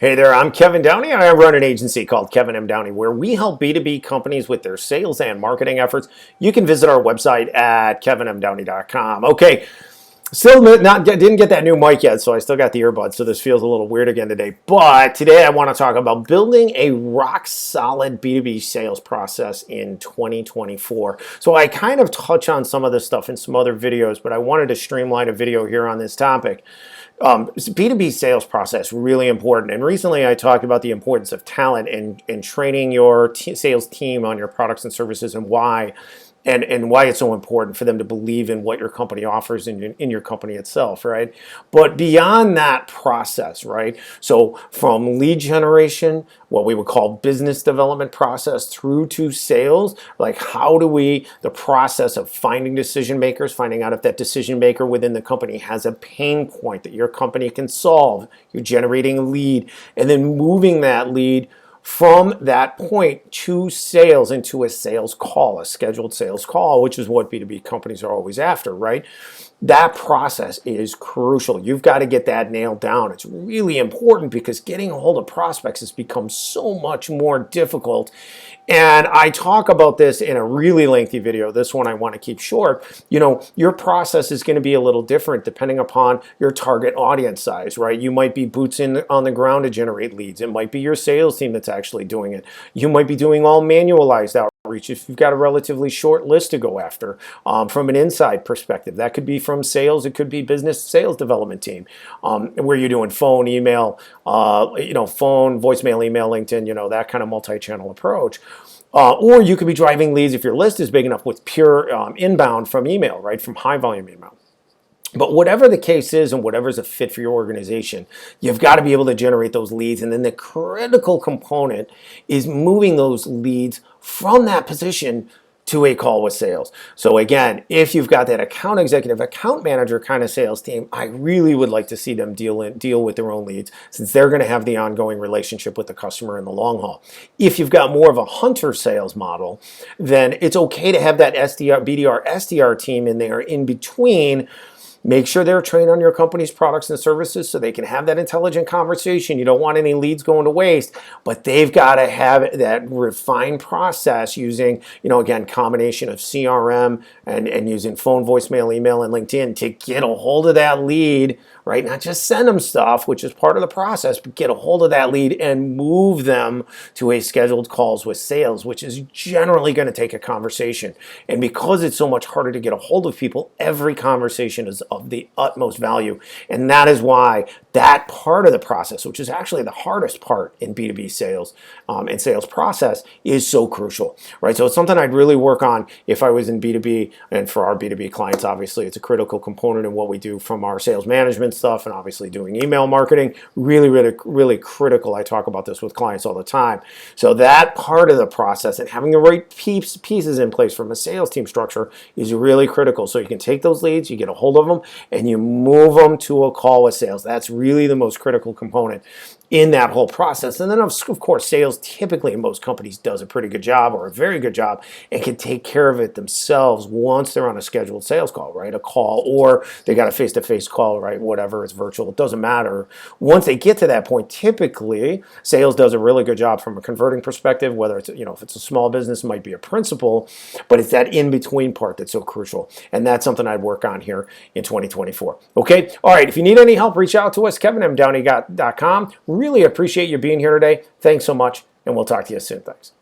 Hey there, I'm Kevin Downey, and I run an agency called Kevin M. Downey, where we help B2B companies with their sales and marketing efforts. You can visit our website at kevinmdowney.com. Okay, still didn't get that new mic yet, so I still got the earbuds, so this feels a little weird again today. But today I want to talk about building a rock-solid B2B sales process in 2024. So I kind of touch on some of this stuff in some other videos, but I wanted to streamline a video here on this topic. B2B sales process, really important. And recently I talked about the importance of talent and training your sales team on your products and services and why. And why it's so important for them to believe in what your company offers in your company itself, right? But beyond that process, right? So from lead generation, what we would call business development process, through to sales, like the process of finding decision makers, finding out if that decision maker within the company has a pain point that your company can solve. You're generating a lead and then moving that lead from that point to sales, into a sales call, a scheduled sales call, which is what B2B companies are always after, right? That process is crucial. You've got to get that nailed down. It's really important because getting a hold of prospects has become so much more difficult. And I talk about this in a really lengthy video. This one I want to keep short. You know, your process is going to be a little different depending upon your target audience size, right? You might be boots on the ground to generate leads. It might be your sales team that's actually doing it. You might be doing all manualized outreach if you've got a relatively short list to go after. From an inside perspective, that could be from sales, it could be business sales development team, where you're doing phone, email, phone, voicemail, email, LinkedIn, that kind of multi-channel approach. Or you could be driving leads if your list is big enough with pure inbound from email, right? From high volume email. But whatever the case is and whatever's a fit for your organization, you've got to be able to generate those leads. And then the critical component is moving those leads from that position to a call with sales. So again, if you've got that account executive, account manager kind of sales team, I really would like to see them deal with their own leads, since they're going to have the ongoing relationship with the customer in the long haul. If you've got more of a hunter sales model, then it's okay to have that SDR, BDR, SDR team in there in between. Make sure they're trained on your company's products and services so they can have that intelligent conversation. You don't want any leads going to waste, but they've got to have that refined process using, again, combination of CRM and using phone, voicemail, email, and LinkedIn to get a hold of that lead, right? Not just send them stuff, which is part of the process, but get a hold of that lead and move them to a scheduled calls with sales, which is generally going to take a conversation. And because it's so much harder to get a hold of people, every conversation is of the utmost value. And that is why that part of the process, which is actually the hardest part in B2B sales and sales process, is so crucial, right? So it's something I'd really work on if I was in B2B, and for our B2B clients, obviously, it's a critical component in what we do from our sales management stuff, and obviously doing email marketing, really, really, really critical. I talk about this with clients all the time. So that part of the process and having the right pieces in place from a sales team structure is really critical. So you can take those leads, you get a hold of them, and you move them to a call with sales. That's really the most critical component in that whole process. And then of course, sales typically in most companies does a pretty good job, or a very good job, and can take care of it themselves once they're on a scheduled sales call, right? A call, or they got a face-to-face call, right? Whatever, it's virtual, it doesn't matter. Once they get to that point, typically sales does a really good job from a converting perspective, whether it's, if it's a small business, it might be a principal, but it's that in-between part that's so crucial. And that's something I'd work on here in 2024. Okay. All right. If you need any help, reach out to us, kevinmdowney.com. Really appreciate you being here today. Thanks so much, and we'll talk to you soon. Thanks.